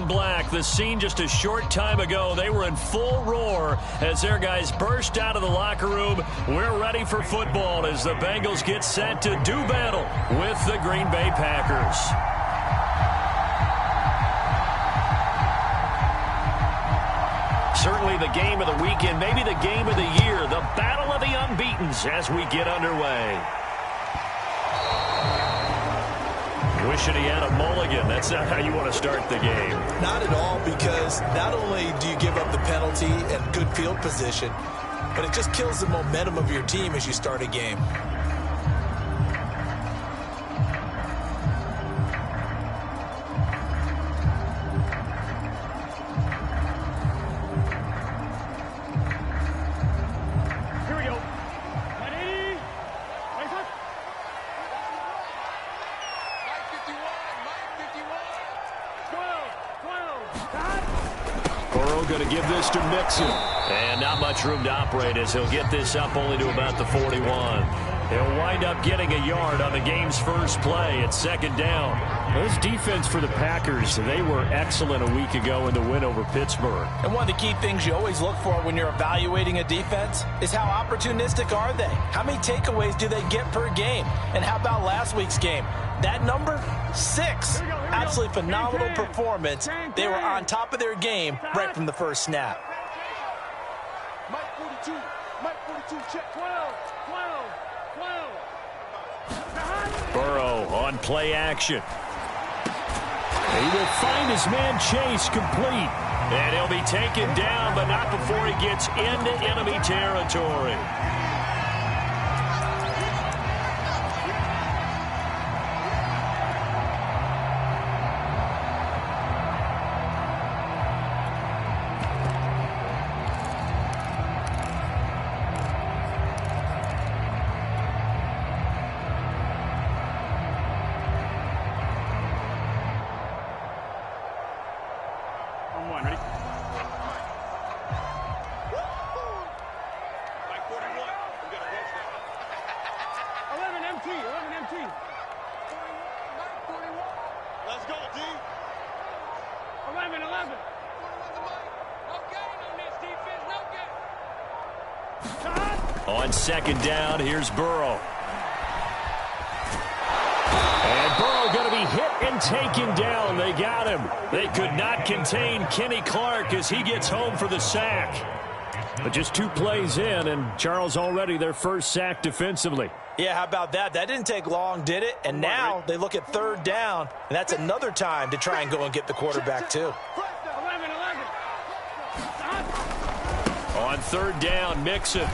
and black. The scene just a short time ago. They were in full roar as their guys burst out of the locker room. We're ready for football as the Bengals get set to do battle with the Green Bay Packers. Certainly the game of the weekend, maybe the game of the year, the battle of the unbeatens as we get underway. Wishing he had a mulligan. That's not how you want to start the game. Not at all, because not only do you give up the penalty and good field position, but it just kills the momentum of your team as you start a game. Going to give this to Mixon. And not much room to operate as he'll get this up only to about the 41. He'll wind up getting a yard on the game's first play. It's second down. This defense for the Packers, they were excellent a week ago in the win over Pittsburgh. And one of the key things you always look for when you're evaluating a defense is how opportunistic are they? How many takeaways do they get per game? And how about last week's game? That number, 6. Absolutely phenomenal performance. They were on top of their game right from the first snap. Mike 42, check 12. Burrow on play action. He will find his man Chase complete. And he'll be taken down, but not before he gets into enemy territory. On second down, here's Burrow. And Burrow going to be hit and taken down. They got him. They could not contain Kenny Clark as he gets home for the sack. But just 2 plays in, and Charles already their first sack defensively. Yeah, how about that? That didn't take long, did it? And now they look at third down, and that's another time to try and go and get the quarterback too. On third down, Mixon.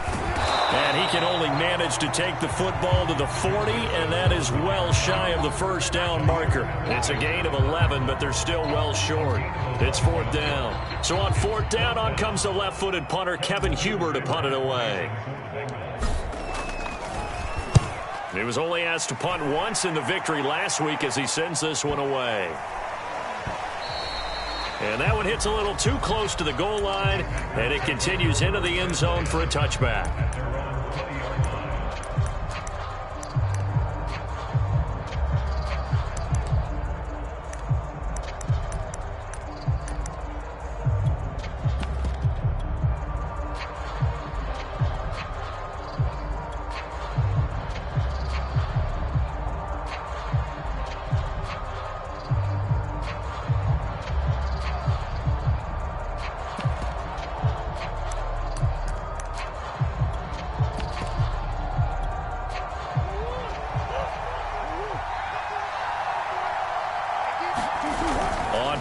And he can only manage to take the football to the 40, and that is well shy of the first down marker. It's a gain of 11, but they're still well short. It's fourth down. So on fourth down, on comes the left-footed punter, Kevin Huber, to punt it away. He was only asked to punt once in the victory last week as he sends this one away. And that one hits a little too close to the goal line, and it continues into the end zone for a touchback.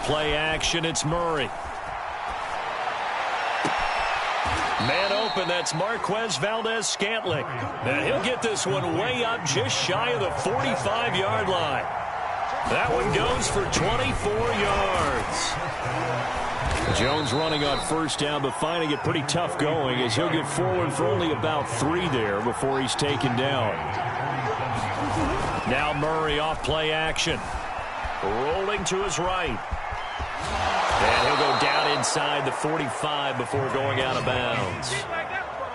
Play action, it's Murray. Man open, that's Marquez Valdez-Scantling. And he'll get this one way up just shy of the 45-yard line. That one goes for 24 yards. Jones running on first down, but finding it pretty tough going as he'll get forward for only about 3 there before he's taken down. Now Murray off play action. Rolling to his right. And he'll go down inside the 45 before going out of bounds.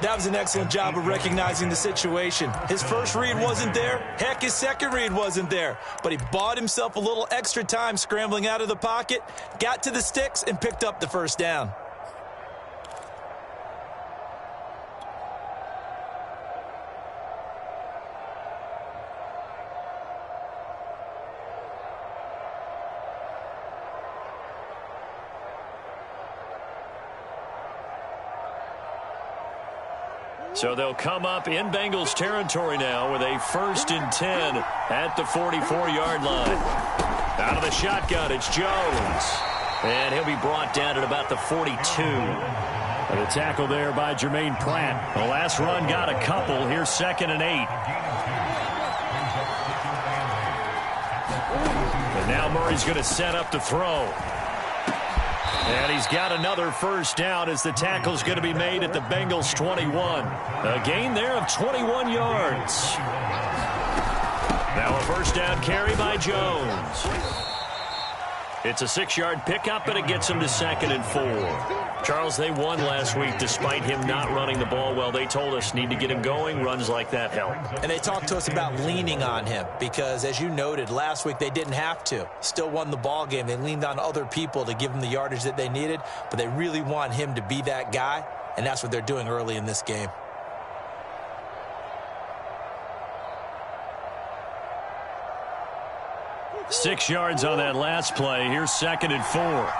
That was an excellent job of recognizing the situation. His first read wasn't there. Heck, his second read wasn't there. But he bought himself a little extra time scrambling out of the pocket, got to the sticks, and picked up the first down. So they'll come up in Bengals territory now with a 1st and 10 at the 44-yard line. Out of the shotgun, it's Jones. And he'll be brought down at about the 42. And a tackle there by Jermaine Pratt. The last run got a couple. Here's 2nd and 8. And now Murray's going to set up the throw. And he's got another first down as the tackle's going to be made at the Bengals 21. A gain there of 21 yards. Now a first down carry by Jones. It's a 6-yard pickup, and it gets him to 2nd and 4. Charles, they won last week despite him not running the ball well. They told us need to get him going. Runs like that help. And they talked to us about leaning on him because, as you noted, last week they didn't have to. Still won the ball game. They leaned on other people to give them the yardage that they needed, but they really want him to be that guy, and that's what they're doing early in this game. Six yards on that last play. Here's 2nd and 4.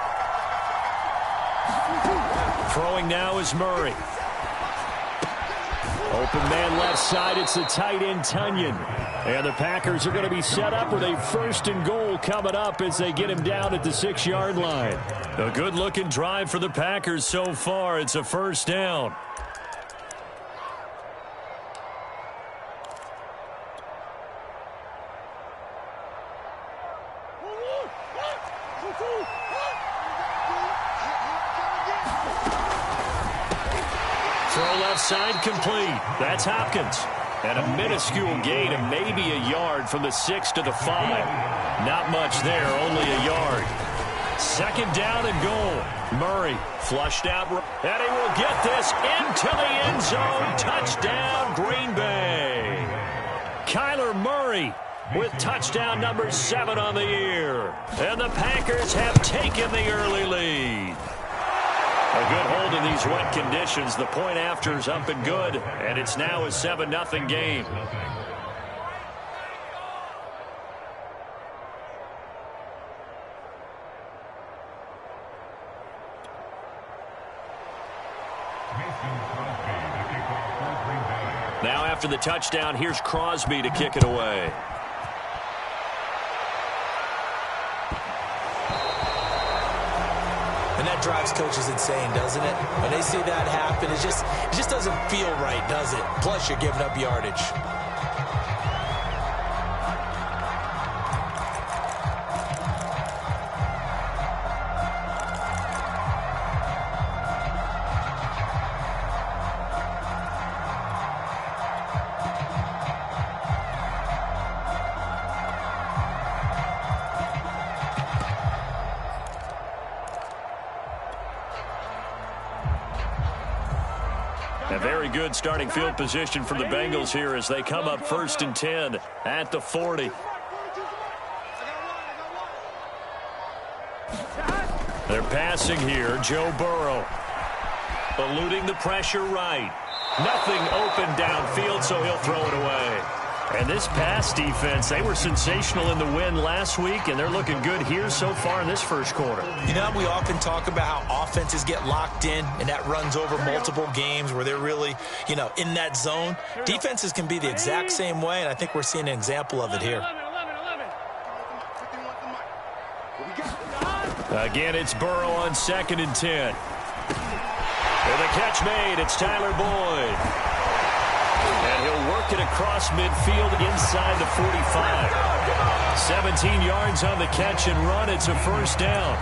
Throwing now is Murray. Open man left side. It's the tight end, Tunyon. And the Packers are going to be set up with a 1st and goal coming up as they get him down at the 6-yard line. A good-looking drive for the Packers so far. It's a first down. Side complete. That's Hopkins. And a minuscule gain of maybe a yard from the 6 to the 5. Not much there, only a yard. 2nd down and goal. Murray flushed out. And he will get this into the end zone. Touchdown, Green Bay. Kyler Murray with touchdown number 7 on the year. And the Packers have taken the early lead. A good hold in these wet conditions. The point after is up and good, and it's now a 7-0 game. Now after the touchdown, here's Crosby to kick it away. And that drives coaches insane, doesn't it? When they see that happen, it just doesn't feel right, does it? Plus, you're giving up yardage. A very good starting field position for the Bengals here as they come up 1st and 10 at the 40. They're passing here. Joe Burrow eluding the pressure right. Nothing open downfield, so he'll throw it away. And this pass defense, they were sensational in the win last week, and they're looking good here so far in this first quarter. You know, we often talk about how offenses get locked in, and that runs over multiple games where they're really, in that zone. Defenses can be the exact same way, and I think we're seeing an example of it here. Again, it's Burrow on 2nd and 10. And the catch made. It's Tyler Boyd. And he'll work it across midfield inside the 45. 17 yards on the catch and run. It's a first down.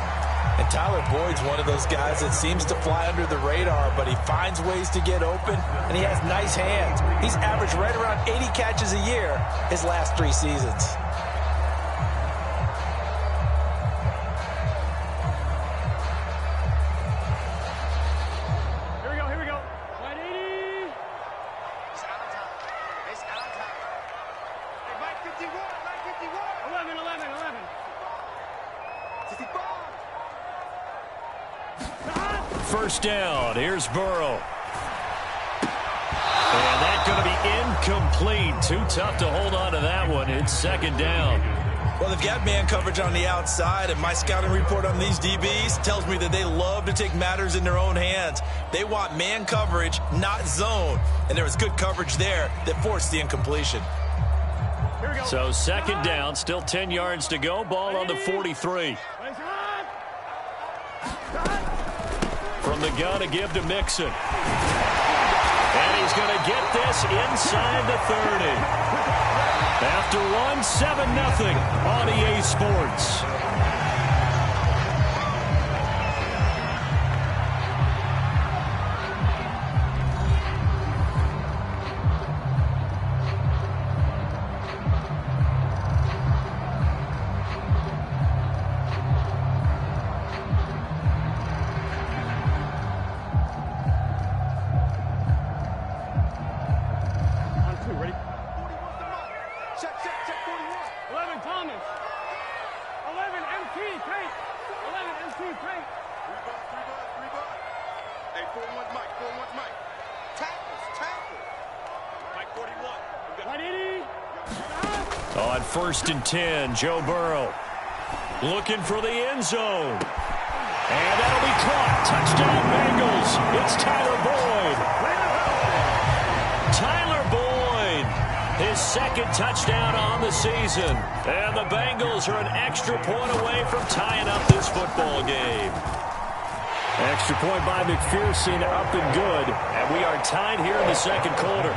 And Tyler Boyd's one of those guys that seems to fly under the radar, but he finds ways to get open, and he has nice hands. He's averaged right around 80 catches a year his last 3 seasons. Here we go. Slide 80. first down. Here's Burrow. And that's going to be incomplete. Too tough to hold on to that one. It's second down. Well, they've got man coverage on the outside, and my scouting report on these DBs tells me that they love to take matters in their own hands. They want man coverage, not zone. And there was good coverage there that forced the incompletion. So second down, still 10 yards to go. Ball on the 43. From the gun, a give to Mixon. And he's going to get this inside the 30. After one, 7-0 on EA Sports. On 1st and 10, Joe Burrow looking for the end zone. And that'll be caught. Touchdown Bengals. It's Tyler Boyd. Tyler Boyd, his second touchdown on the season. And the Bengals are an extra point away from tying up this football game. Extra point by McPherson, up and good. And we are tied here in the second quarter.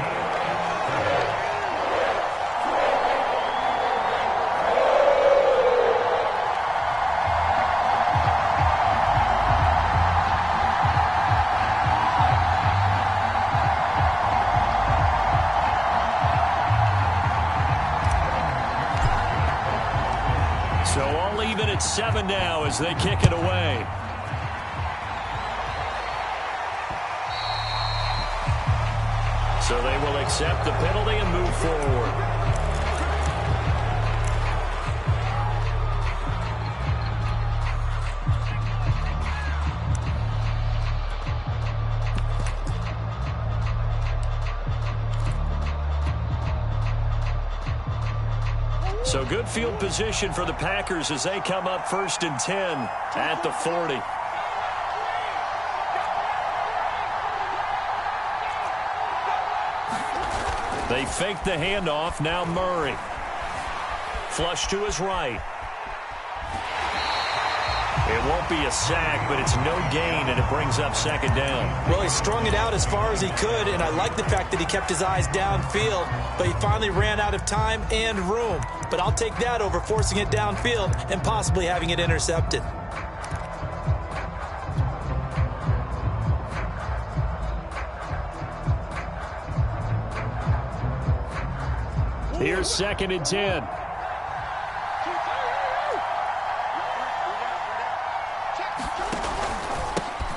So all even at 7 now as they kick it away. So they will accept the penalty and move forward. So good field position for the Packers as they come up 1st and 10 at the 40. They fake the handoff. Now Murray. Flush to his right. It won't be a sack, but it's no gain, and it brings up second down. Well, he strung it out as far as he could, and I like the fact that he kept his eyes downfield, but he finally ran out of time and room. But I'll take that over forcing it downfield and possibly having it intercepted. Here's 2nd and 10.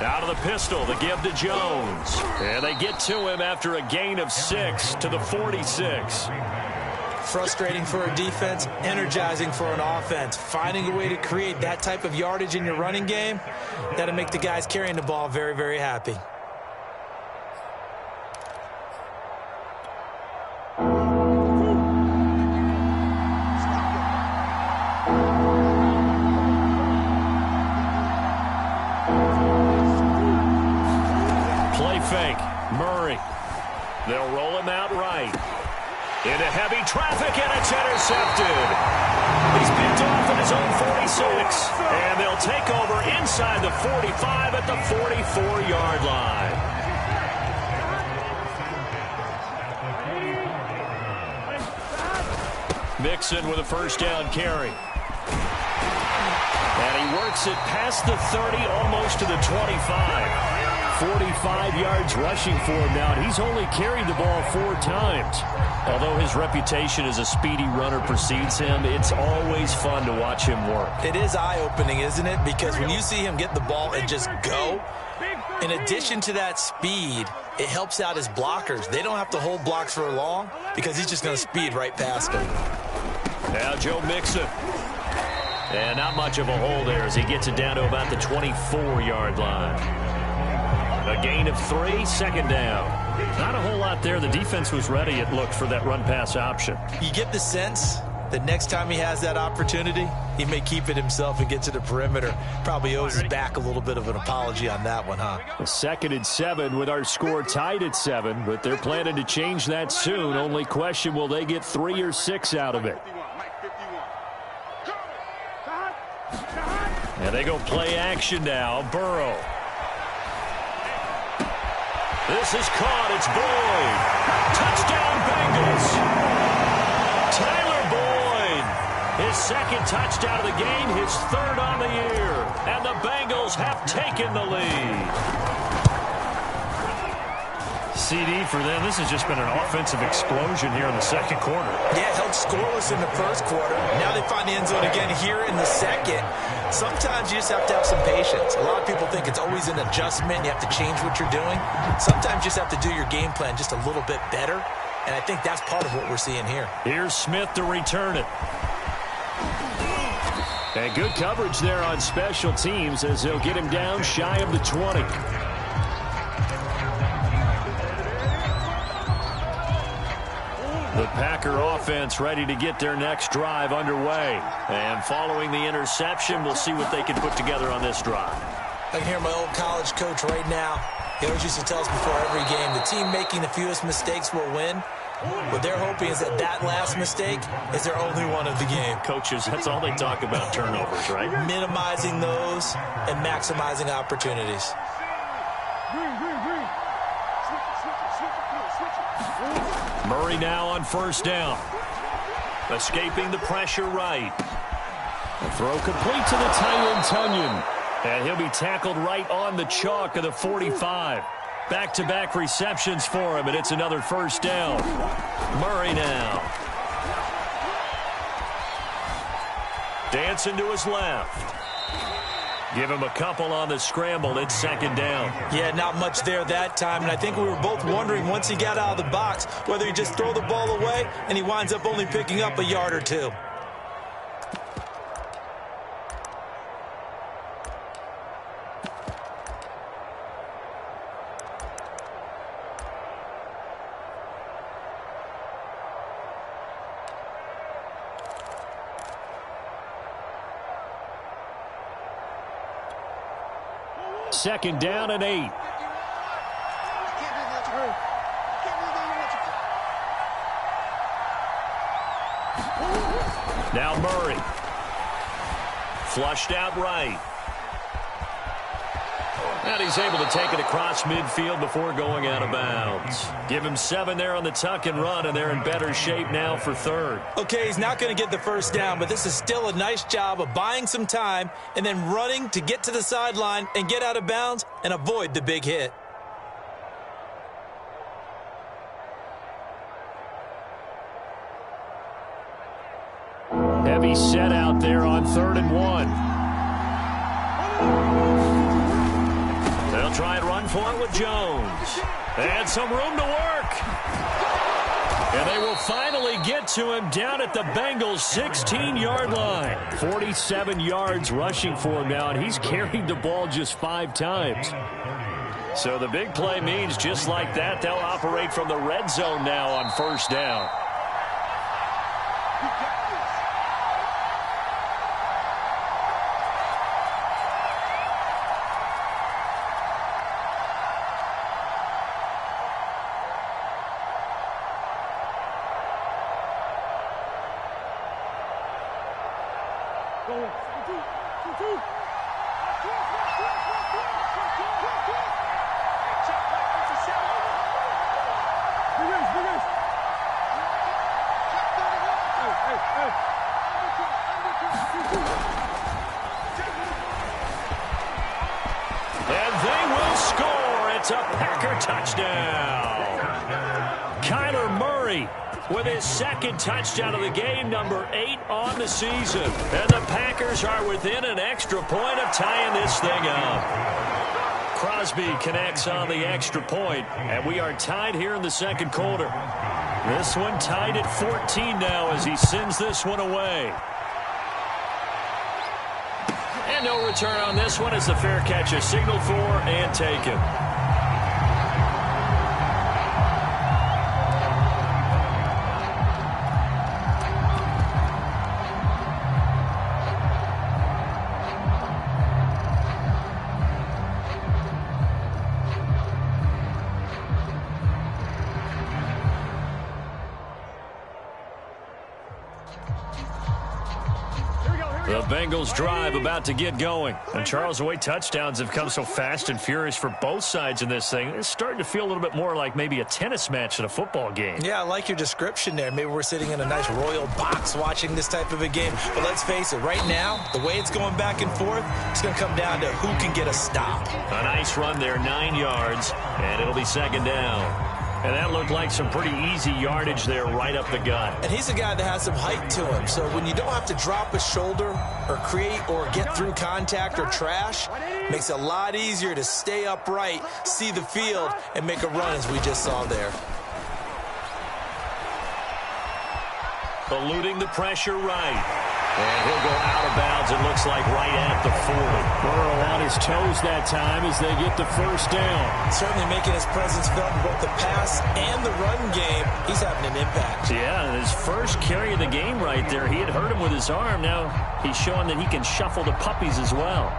Out of the pistol, the give to Jones. And they get to him after a gain of 6 to the 46. Frustrating for a defense, energizing for an offense. Finding a way to create that type of yardage in your running game, that'll make the guys carrying the ball very, very happy. Fake. Murray. They'll roll him out right. Into heavy traffic, and it's intercepted. He's picked off at his own 46. And they'll take over inside the 45 at the 44-yard line. Mixon with a first down carry. And he works it past the 30, almost to the 25. 45 yards rushing for him now, and he's only carried the ball 4 times. Although his reputation as a speedy runner precedes him, it's always fun to watch him work. It is eye-opening, isn't it? Because when you see him get the ball and just go, in addition to that speed, it helps out his blockers. They don't have to hold blocks for long because he's just going to speed right past them. Now Joe Mixon. And not much of a hole there as he gets it down to about the 24-yard line. A gain of 3, second down. Not a whole lot there. The defense was ready, it looked, for that run-pass option. You get the sense that next time he has that opportunity, he may keep it himself and get to the perimeter. Probably owes his back a little bit of an apology on that one, huh? A 2nd and 7 with our score tied at 7, but they're planning to change that soon. Only question, will they get 3 or 6 out of it? And they go play action now. Burrow. This is caught. It's Boyd. Touchdown, Bengals. Tyler Boyd. His 2nd touchdown of the game, his 3rd on the year. And the Bengals have taken the lead. CD for them. This has just been an offensive explosion here in the 2nd quarter. Yeah, held scoreless in the 1st quarter. Now they find the end zone again here in the 2nd. Sometimes you just have to have some patience. A lot of people think it's always an adjustment. You have to change what you're doing. Sometimes you just have to do your game plan just a little bit better. And I think that's part of what we're seeing here. Here's Smith to return it. And good coverage there on special teams as they'll get him down shy of the 20. The Packer offense ready to get their next drive underway. And following the interception, we'll see what they can put together on this drive. I can hear my old college coach right now. He always used to tell us before every game, the team making the fewest mistakes will win. What they're hoping is that that last mistake is their only one of the game. Coaches, that's all they talk about, turnovers, right? Minimizing those and maximizing opportunities. Murray now on 1st down. Escaping the pressure right. A throw complete to the tight end, Tunyon. And he'll be tackled right on the chalk of the 45. Back-to-back receptions for him, and it's another 1st down. Murray now. Dancing to his left. Give him a couple on the scramble. It's 2nd down. Yeah, not much there that time. And I think we were both wondering once he got out of the box whether he just throw the ball away and he winds up only picking up a yard or 2. Second down and 8. Now Murray. Flushed out right. And he's able to take it across midfield before going out of bounds. Give him 7 there on the tuck and run, and they're in better shape now for 3rd. Okay, he's not going to get the 1st down, but this is still a nice job of buying some time and then running to get to the sideline and get out of bounds and avoid the big hit. Heavy set out there on 3rd and 1. They'll try and run for it with Jones. They had some room to work. And they will finally get to him down at the Bengals' 16-yard line. 47 yards rushing for him now, and he's carried the ball just 5 times. So the big play means just like that, they'll operate from the red zone now on 1st down. And they will score. It's a Packer touchdown. Kyler Murray with his 2nd touchdown of the game, number 8 on the season. And the Packers are within an extra point of tying this thing up. Crosby connects on the extra point, and we are tied here in the 2nd quarter. This one tied at 14 now as he sends this one away. And no return on this one as the fair catch is signaled for and taken. Bengals drive about to get going. And Charles, the way touchdowns have come so fast and furious for both sides in this thing, it's starting to feel a little bit more like maybe a tennis match than a football game. Yeah, I like your description there. Maybe we're sitting in a nice royal box watching this type of a game. But let's face it, right now, the way it's going back and forth, it's going to come down to who can get a stop. A nice run there, 9 yards, and it'll be second down. And that looked like some pretty easy yardage there right up the gut. And he's a guy that has some height to him. So when you don't have to drop a shoulder or create or get through contact or trash, makes it a lot easier to stay upright, see the field, and make a run as we just saw there. Eluding the pressure right. And he'll go out of bounds, it looks like, right at the 40. Burrow on his toes that time as they get the first down. Certainly making his presence felt in both the pass and the run game. He's having an impact. Yeah, his first carry of the game right there, he had hurt him with his arm. Now he's showing that he can shuffle the puppies as well.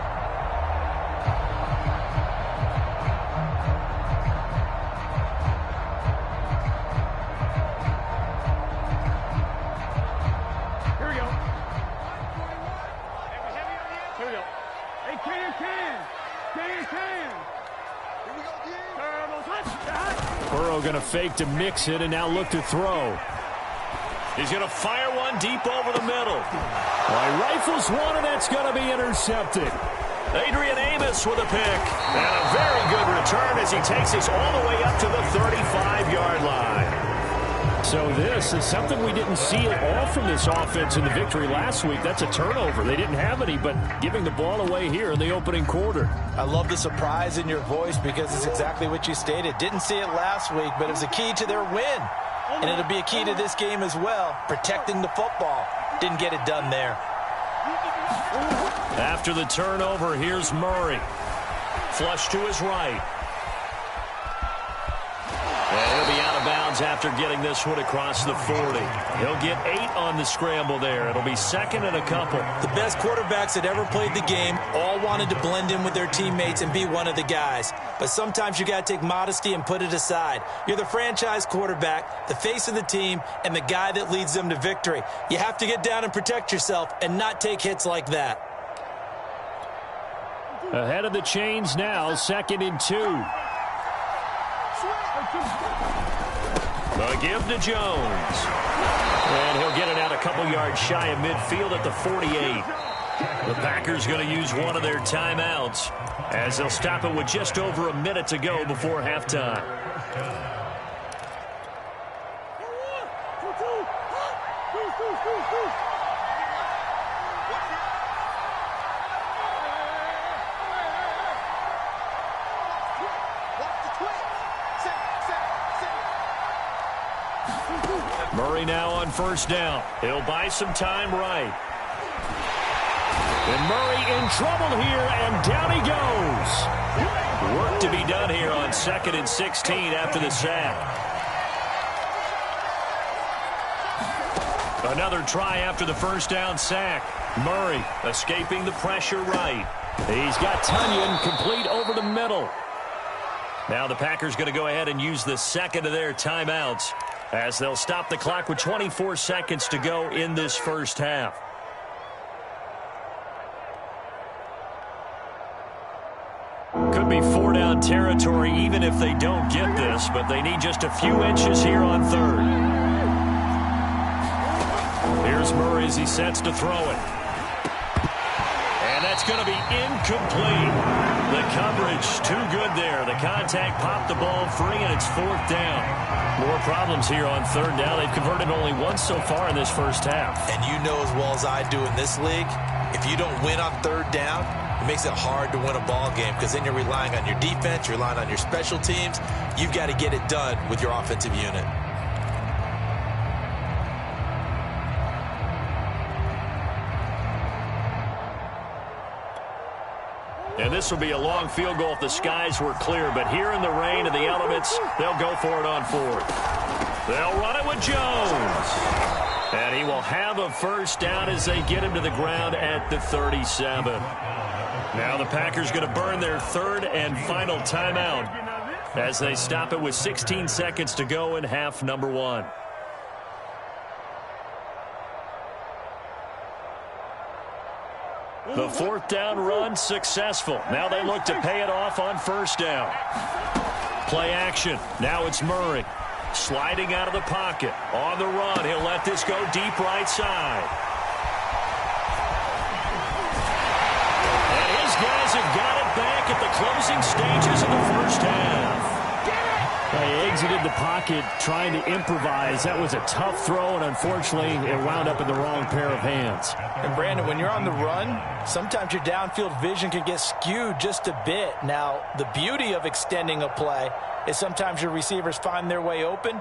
Burrow going to fake to mix it and now look to throw. He's going to fire one deep over the middle. Rifles one, and that's going to be intercepted. Adrian Amos with a pick. And a very good return as he takes us all the way up to the 35-yard line. So this is something we didn't see at all from this offense in the victory last week. That's a turnover. They didn't have any, but giving the ball away here in the opening quarter. I love the surprise in your voice because it's exactly what you stated. Didn't see it last week, but it was a key to their win. And it'll be a key to this game as well, protecting the football. Didn't get it done there. After the turnover, here's Murray. Flush to his right. And he'll be out of bounds after getting this one across the 40. He'll get 8 on the scramble there. It'll be second and a couple. The best quarterbacks that ever played the game all wanted to blend in with their teammates and be one of the guys. But sometimes you got to take modesty and put it aside. You're the franchise quarterback, the face of the team, and the guy that leads them to victory. You have to get down and protect yourself and not take hits like that. Ahead of the chains now, 2nd and 2. The give to Jones. And he'll get it out a couple yards shy of midfield at the 48. The Packers going to use one of their timeouts as they'll stop it with just over a minute to go before halftime. Murray now on first down. He'll buy some time right. And Murray in trouble here, and down he goes. Work to be done here on 2nd and 16 after the sack. Another try after the first down sack. Murray escaping the pressure right. He's got Tunyon complete over the middle. Now the Packers going to go ahead and use the second of their timeouts as they'll stop the clock with 24 seconds to go in this first half. Could be 4-down territory even if they don't get this, but they need just a few inches here on 3rd. Here's Murray as he sets to throw it. And that's going to be incomplete. The coverage too good there. The contact popped the ball free, and it's 4th down. More problems here on 3rd down. They've converted only once so far in this first half. And you know as well as I do in this league, if you don't win on 3rd down, it makes it hard to win a ball game because then you're relying on your defense, you're relying on your special teams. You've got to get it done with your offensive unit. And this will be a long field goal if the skies were clear. But here in the rain and the elements, they'll go for it on 4th. They'll run it with Jones. And he will have a first down as they get him to the ground at the 37. Now the Packers going to burn their 3rd and final timeout as they stop it with 16 seconds to go in half number 1. The fourth down run successful. Now they look to pay it off on first down. Play action. Now it's Murray. Sliding out of the pocket. On the run. He'll let this go deep right side. And his guys have got it back at the closing stages of the first half. They exited the pocket trying to improvise. That was a tough throw, and unfortunately, it wound up in the wrong pair of hands. And, Brandon, when you're on the run, sometimes your downfield vision can get skewed just a bit. Now, the beauty of extending a play is sometimes your receivers find their way open,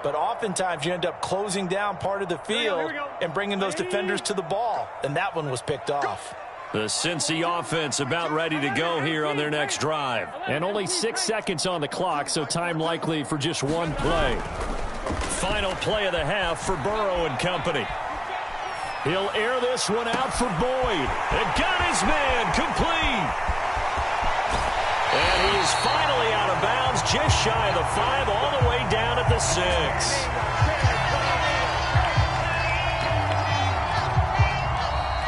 but oftentimes you end up closing down part of the field and bringing those defenders to the ball, and that one was picked off. The Cincy offense about ready to go here on their next drive. And only 6 seconds on the clock, so time likely for just one play. Final play of the half for Burrow and company. He'll air this one out for Boyd. And got his man complete. And he is finally out of bounds, just shy of the 5, all the way down at the 6.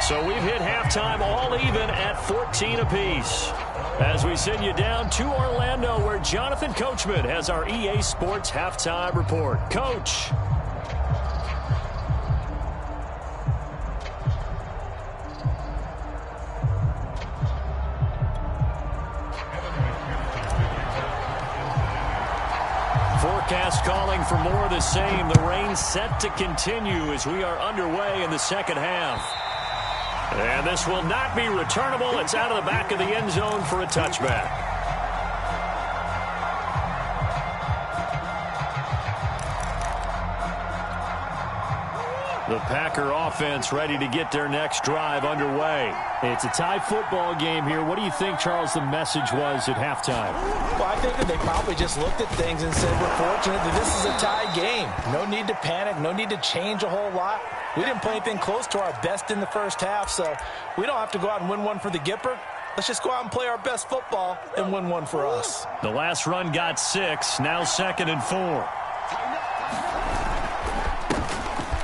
So we've hit halftime all even at 14 apiece. As we send you down to Orlando, where Jonathan Coachman has our EA Sports halftime report. Coach. Forecast calling for more of the same. The rain set to continue as we are underway in the second half. And this will not be returnable. It's out of the back of the end zone for a touchback. The Packer offense ready to get their next drive underway. It's a tie football game here. What do you think, Charles, the message was at halftime? Well, I think that they probably just looked at things and said, we're fortunate that this is a tie game. No need to panic. No need to change a whole lot. We didn't play anything close to our best in the first half, so we don't have to go out and win one for the Gipper. Let's just go out and play our best football and win one for us. The last run got 6, now 2nd and 4.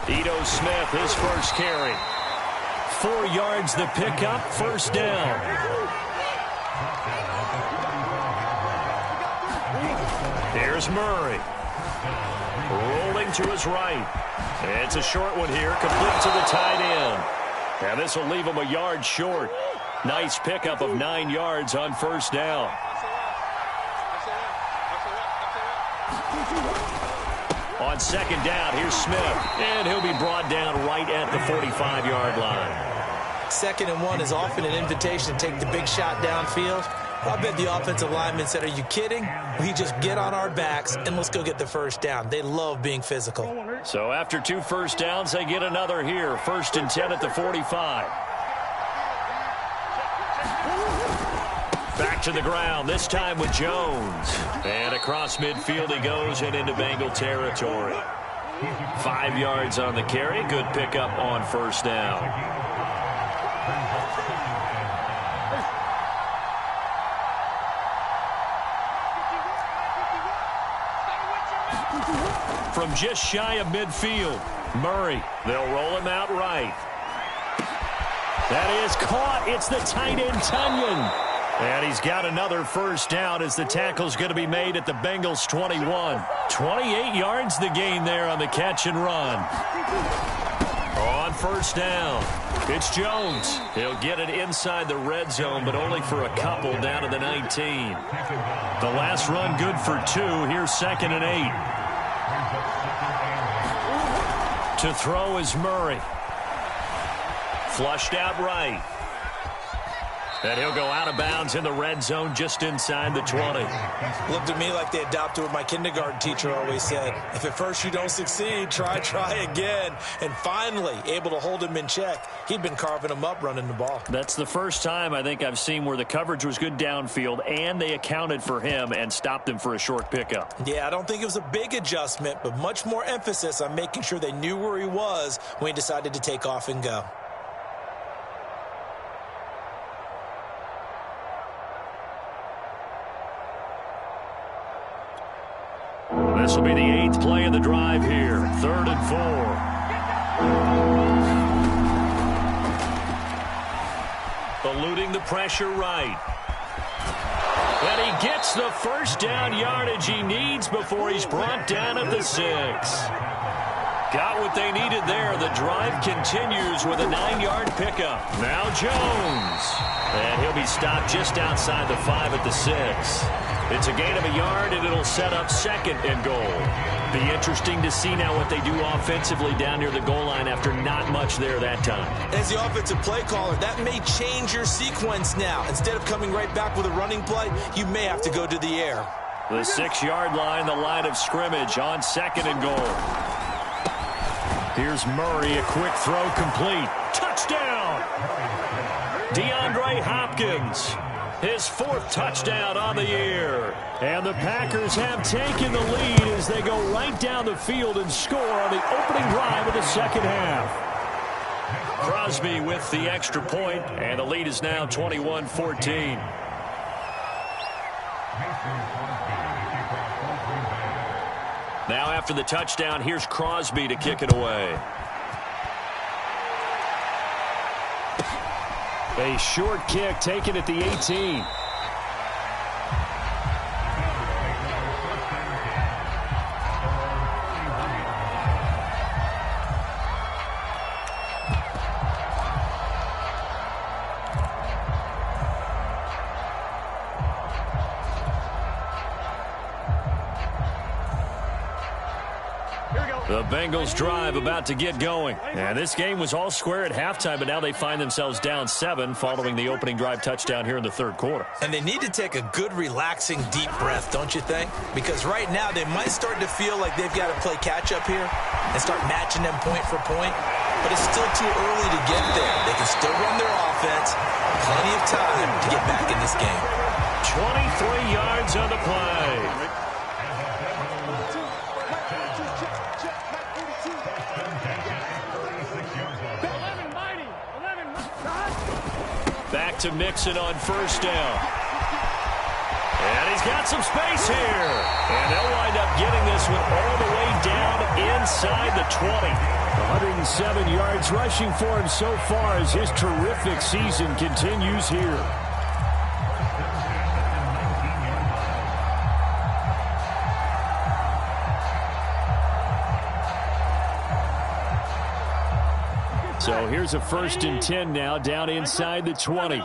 Ito Smith, his first carry. 4 yards the pickup, first down. Here's Murray. Rolling to his right. It's a short one here, complete to the tight end. And this will leave him a yard short. Nice pickup of 9 yards on first down. On second down, here's Smith. And he'll be brought down right at the 45-yard line. 2nd and 1 is often an invitation to take the big shot downfield. I bet the offensive lineman said, are you kidding? We just get on our backs and let's go get the first down. They love being physical. So after 2 first downs, they get another here. 1st and 10 at the 45. Back to the ground, this time with Jones. And across midfield he goes and into Bengal territory. 5 yards on the carry. Good pickup on first down. From just shy of midfield, Murray. They'll roll him out right. That is caught. It's the tight end, Tunyon. And he's got another first down as the tackle's going to be made at the Bengals 21. 28 yards the gain there on the catch and run. On first down, it's Jones. He'll get it inside the red zone, but only for a couple down to the 19. The last run good for 2. Here's 2nd and 8. To throw is Murray. Flushed out right. And he'll go out of bounds in the red zone just inside the 20. Looked at me like they adopted what my kindergarten teacher always said. If at first you don't succeed, try again. And finally, able to hold him in check. He'd been carving him up running the ball. That's the first time I think I've seen where the coverage was good downfield and they accounted for him and stopped him for a short pickup. Yeah, I don't think it was a big adjustment, but much more emphasis on making sure they knew where he was when he decided to take off and go. This will be the 8th play of the drive here. 3rd and 4. eluding the pressure right. And he gets the first down yardage he needs before he's brought down at the 6. Got what they needed there. The drive continues with a 9-yard pickup. Now Jones. And he'll be stopped just outside the 5 at the 6. It's a gain of a yard, and it'll set up 2nd and goal. Be interesting to see now what they do offensively down near the goal line after not much there that time. As the offensive play caller, that may change your sequence now. Instead of coming right back with a running play, you may have to go to the air. The 6-yard line, the line of scrimmage on 2nd and goal. Here's Murray, a quick throw complete. Touchdown! DeAndre Hopkins, his 4th touchdown on the year. And the Packers have taken the lead as they go right down the field and score on the opening drive of the second half. Crosby with the extra point, and the lead is now 21-14. Now after the touchdown, here's Crosby to kick it away. A short kick taken at the 18. The Bengals drive about to get going. And this game was all square at halftime, but now they find themselves down 7 following the opening drive touchdown here in the 3rd quarter. And they need to take a good, relaxing, deep breath, don't you think? Because right now they might start to feel like they've got to play catch-up here and start matching them point for point. But it's still too early to get there. They can still run their offense. Plenty of time to get back in this game. 23 yards on the play. Back to Mixon on 1st down. And he's got some space here. And they'll wind up getting this one all the way down inside the 20. 107 yards rushing for him so far as his terrific season continues here. So here's a 1st and 10 now down inside the 20.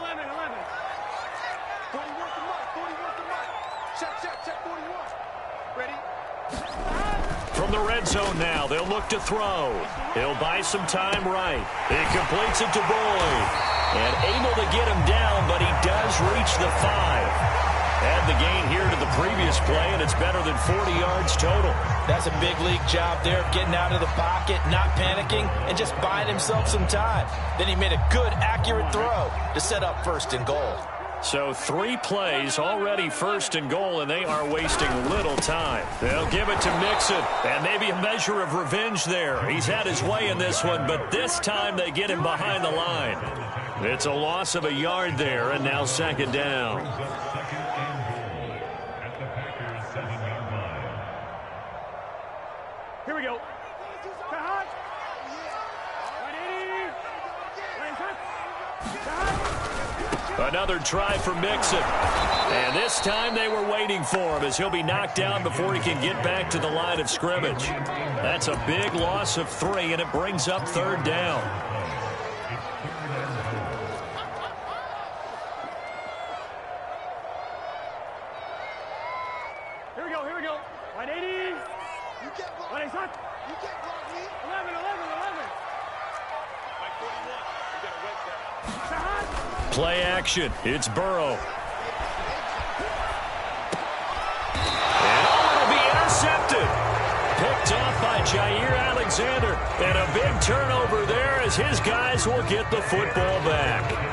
From the red zone now, they'll look to throw. He'll buy some time right. He completes it to Boyd. And able to get him down, but he does reach the 5. Add the gain here to the previous play, and it's better than 40 yards total. That's a big league job there of getting out of the pocket, not panicking, and just buying himself some time. Then he made a good, accurate throw to set up 1st and goal. So 3 plays already 1st and goal, and they are wasting little time. They'll give it to Mixon, and maybe a measure of revenge there. He's had his way in this one, but this time they get him behind the line. It's a loss of a yard there, and now 2nd down. Here we go. Another try for Mixon. And this time they were waiting for him as he'll be knocked down before he can get back to the line of scrimmage. That's a big loss of 3, and it brings up 3rd down. Here we go, here we go. 180. You get blocked. 180. You get blocked, me. 11. Mike 41. You got a wet down. Play action. It's Burrow. And it'll be intercepted. Picked off by Jair Alexander. And a big turnover there as his guys will get the football back.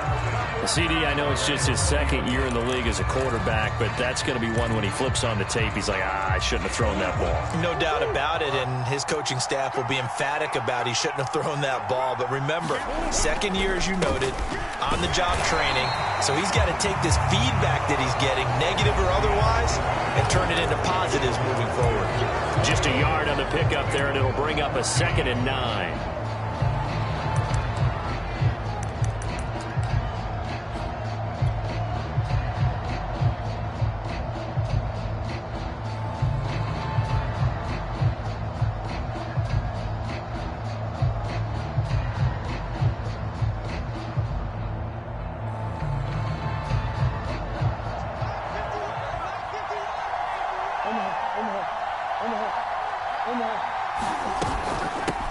CD, I know it's just his 2nd year in the league as a quarterback, but that's going to be one when he flips on the tape. He's like, I shouldn't have thrown that ball. No doubt about it, and his coaching staff will be emphatic about he shouldn't have thrown that ball. But remember, 2nd year, as you noted, on-the-job training. So he's got to take this feedback that he's getting, negative or otherwise, and turn it into positives moving forward. Just a yard on the pickup there, and it'll bring up a 2nd and 9.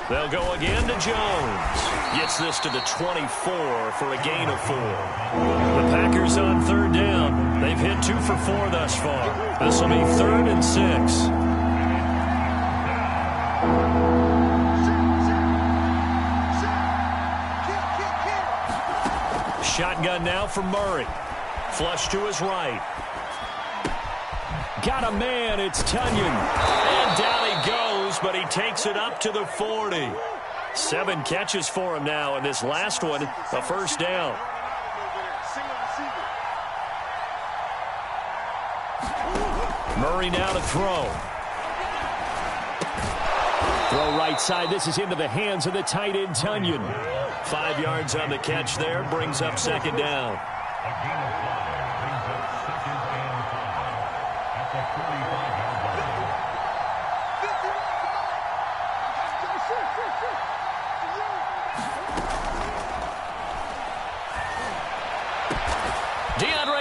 They'll go again to Jones. Gets this to the 24 for a gain of 4. The Packers on third down. They've hit 2 for 4 thus far. This will be 3rd and 6. Shotgun now for Murray. Flush to his right. Got a man. It's Tunyon. And down he goes, but he takes it up to the 40. 7 catches for him now, and this last one, a first down. Murray now to throw. Throw right side. This is into the hands of the tight end, Tunyon. 5 yards on the catch there. Brings up 2nd down.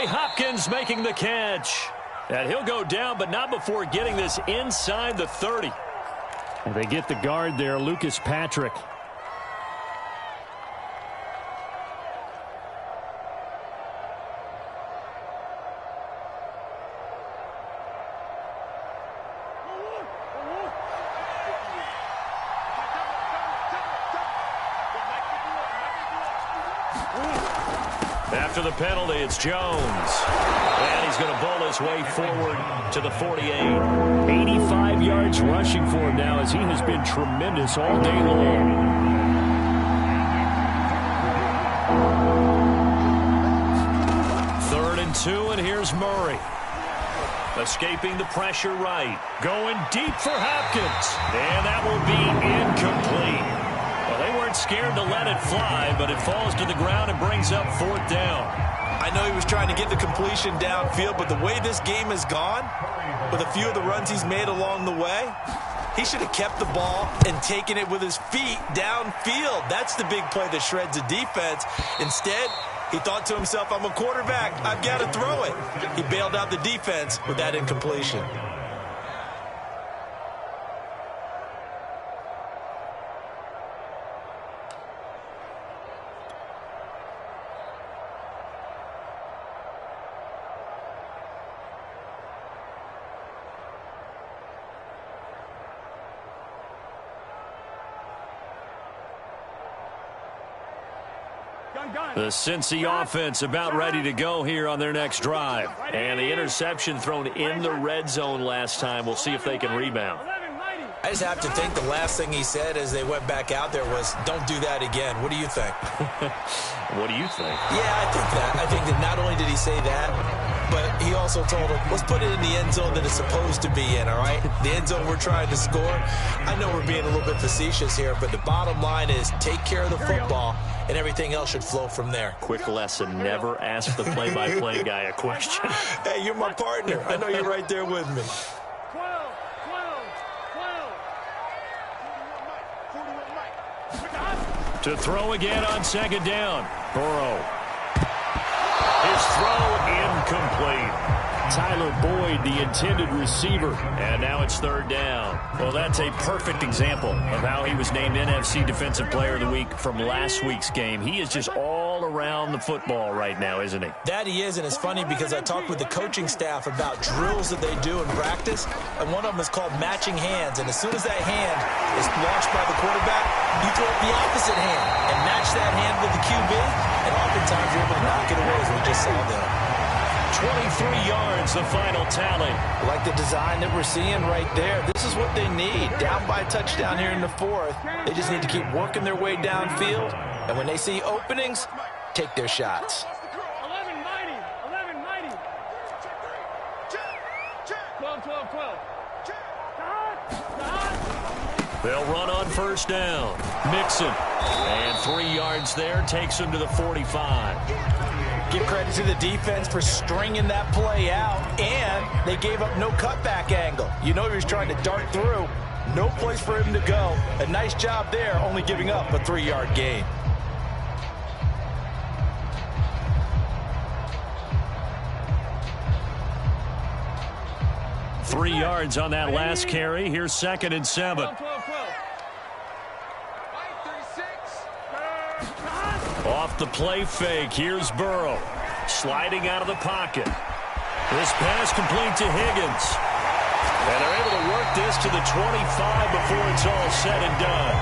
Hopkins making the catch. And he'll go down, but not before getting this inside the 30. And they get the guard there, Lucas Patrick. After the penalty, it's Jones. And he's going to bowl his way forward to the 48. 85 yards rushing for him now, as he has been tremendous all day long. Third and 2, and here's Murray. Escaping the pressure right. Going deep for Hopkins. And that will be incomplete. Well, they weren't scared to let it fly, but it falls to the ground and brings up 4th down. I know he was trying to get the completion downfield, but the way this game has gone, with a few of the runs he's made along the way, he should have kept the ball and taken it with his feet downfield. That's the big play that shreds a defense. Instead, he thought to himself, I'm a quarterback. I've got to throw it. He bailed out the defense with that incompletion. The Cincy offense about ready to go here on their next drive. And the interception thrown in the red zone last time. We'll see if they can rebound. I just have to think the last thing he said as they went back out there was, don't do that again. What do you think? What do you think? Yeah, I think that. I think that not only did he say that, but he also told him, let's put it in the end zone that it's supposed to be in, all right? The end zone we're trying to score. I know we're being a little bit facetious here, but the bottom line is take care of the football, and everything else should flow from there. Quick lesson, never ask the play-by-play guy a question. Hey, you're my partner. I know you're right there with me. 12. To throw again on 2nd down. Burrow. His throw incomplete. Tyler Boyd, the intended receiver. And now it's 3rd down. Well, that's a perfect example of how he was named NFC Defensive Player of the Week from last week's game. He is just all around the football right now, isn't he? That he is, and it's funny because I talked with the coaching staff about drills that they do in practice, and one of them is called matching hands. And as soon as that hand is launched by the quarterback, you throw it the opposite hand and match that hand with the QB, and oftentimes you're able to knock it away, as we just saw there. 23 yards, the final tally. Like the design that we're seeing right there. This is what they need. Down by a touchdown here in the 4th. They just need to keep working their way downfield. And when they see openings, take their shots. 11-90. 12. They'll run on 1st down. Mixon. And 3 yards there takes him to the 45. Give credit to the defense for stringing that play out, and they gave up no cutback angle. You know he was trying to dart through. No place for him to go. A nice job there, only giving up a 3-yard gain. 3 yards on that last carry. Here's 2nd and 7. Off the play fake. Here's Burrow. Sliding out of the pocket. This pass complete to Higgins. And they're able to work this to the 25 before it's all said and done.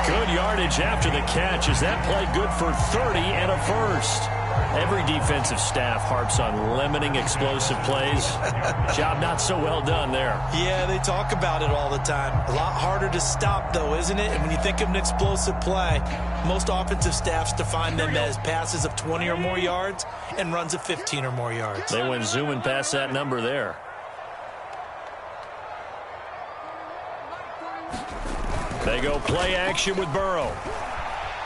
Good yardage after the catch as that play good for 30 and a first. Every defensive staff harps on limiting explosive plays. Job not so well done there. Yeah, they talk about it all the time. A lot harder to stop, though, isn't it? And when you think of an explosive play, most offensive staffs define them as passes of 20 or more yards and runs of 15 or more yards. They went zooming past that number there. They go play action with Burrow.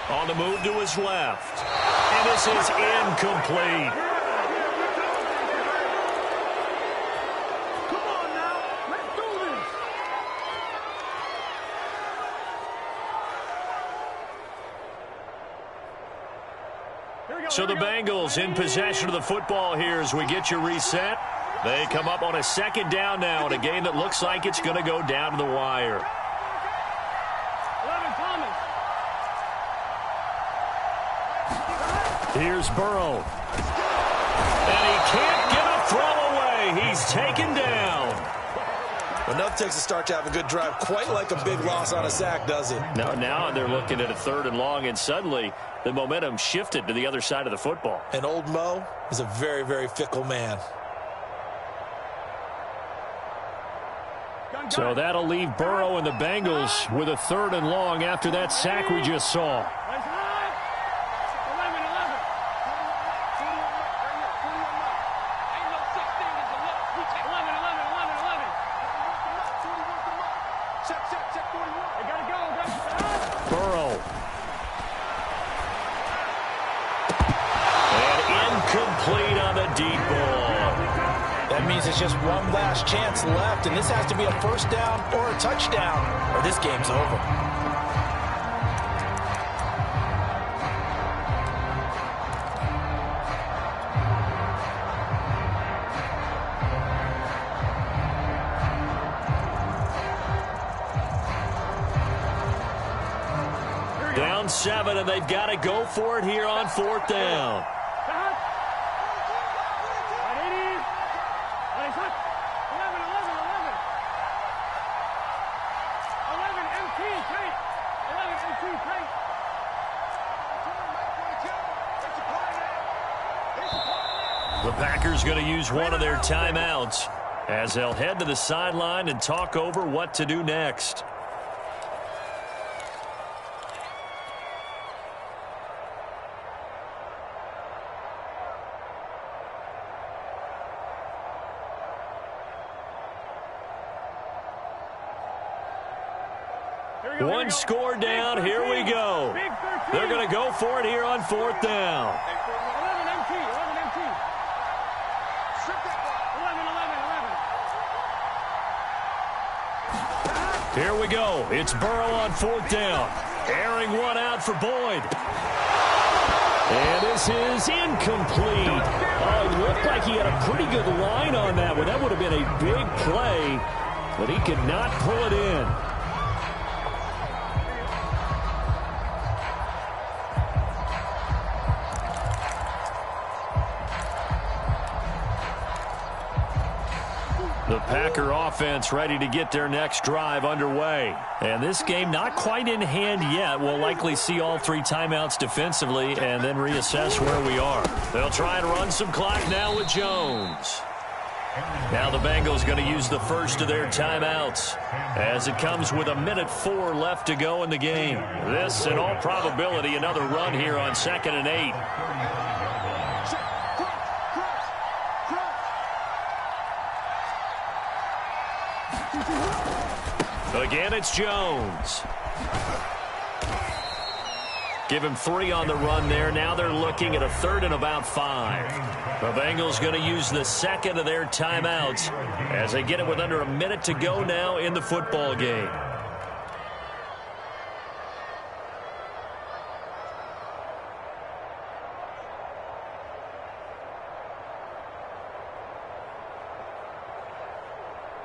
On the move to his left. And this is incomplete. Come on now. Let's do this. So the Bengals in possession of the football here as we get you reset. They come up on a 2nd down now in a game that looks like it's going to go down to the wire. Here's Burrow. And he can't get a throw away. He's taken down. Enough takes a start to have a good drive, quite like a big loss on a sack, does it? Now they're looking at a 3rd and long, and suddenly the momentum shifted to the other side of the football. And old Mo is a very, very fickle man. So that'll leave Burrow and the Bengals with a 3rd and long after that sack we just saw. Burrow. And incomplete on the deep ball. That means it's just one last chance left, and this has to be a 1st down or a touchdown, or this game's over. Down 7, and they've got to go for it here on 4th down. The Packers going to use one of their timeouts as they'll head to the sideline and talk over what to do next. One score down. Here we go. They're going to go for it here on 4th down. Here we go. It's Burrow on 4th down. Airing one out for Boyd. And this is incomplete. It looked like he had a pretty good line on that one. That would have been a big play, but he could not pull it in. The Packer offense ready to get their next drive underway. And this game not quite in hand yet. We'll likely see all 3 timeouts defensively and then reassess where we are. They'll try and run some clock now with Jones. Now the Bengals going to use the first of their timeouts as it comes with 1:04 left to go in the game. This, in all probability, another run here on 2nd and 8. Again, it's Jones. Give him 3 on the run there. Now they're looking at a 3rd and about 5. The Bengals going to use the 2nd of their timeouts as they get it with under a minute to go now in the football game.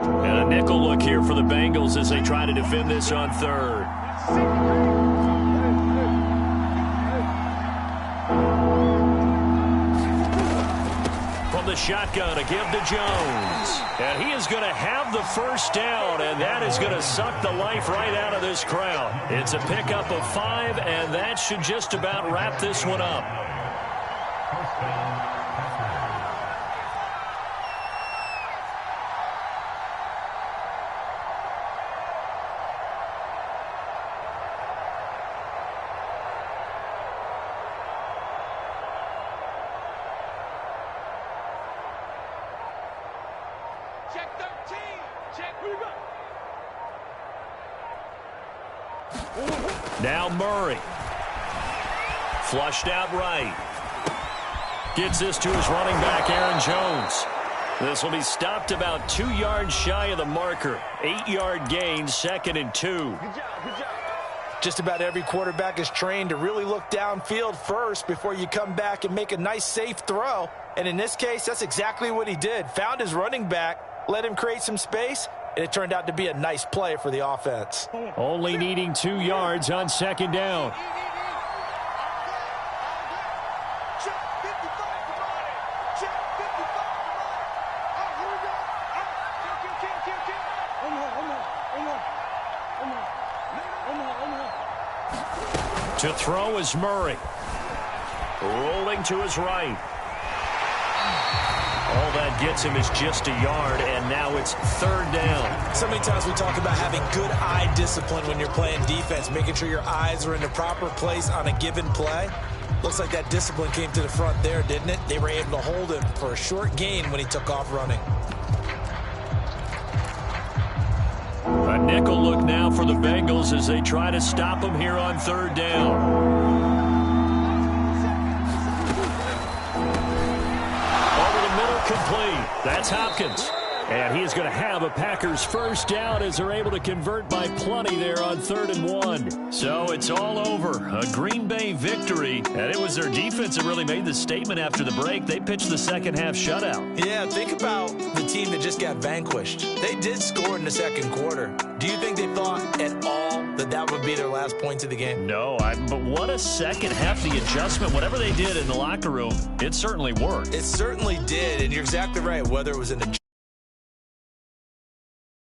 And a nickel look here for the Bengals as they try to defend this on third. From the shotgun, a give to Jones. And he is going to have the first down, and that is going to suck the life right out of this crowd. It's a pickup of 5, and that should just about wrap this one up. Check 13. Check. Who you got? Now Murray. Flushed out right. Gets this to his running back, Aaron Jones. This will be stopped about 2 yards shy of the marker. 8-yard gain, 2nd and 2. Good job. Good job. Just about every quarterback is trained to really look downfield first before you come back and make a nice, safe throw. And in this case, that's exactly what he did. Found his running back, let him create some space, and it turned out to be a nice play for the offense. Only needing 2 yards on 2nd down. Check 55 for Marty. Check 55 for Marty. Oh, here we go. To throw is Murray. Rolling to his right. All that gets him is just a yard, and now it's 3rd down. So many times we talk about having good eye discipline when you're playing defense, making sure your eyes are in the proper place on a given play. Looks like that discipline came to the front there, didn't it? They were able to hold him for a short gain when he took off running. A nickel look now for the Bengals as they try to stop him here on 3rd down. Complete. That's Hopkins. And he is going to have a Packers first down as they're able to convert by plenty there on 3rd and 1. So it's all over. A Green Bay victory. And it was their defense that really made the statement after the break. They pitched the second half shutout. Yeah, think about the team that just got vanquished. They did score in the 2nd quarter. Do you think they thought at all that that would be their last points of the game? No, but what a second half. The adjustment, whatever they did in the locker room, it certainly worked. It certainly did, and you're exactly right, whether it was in the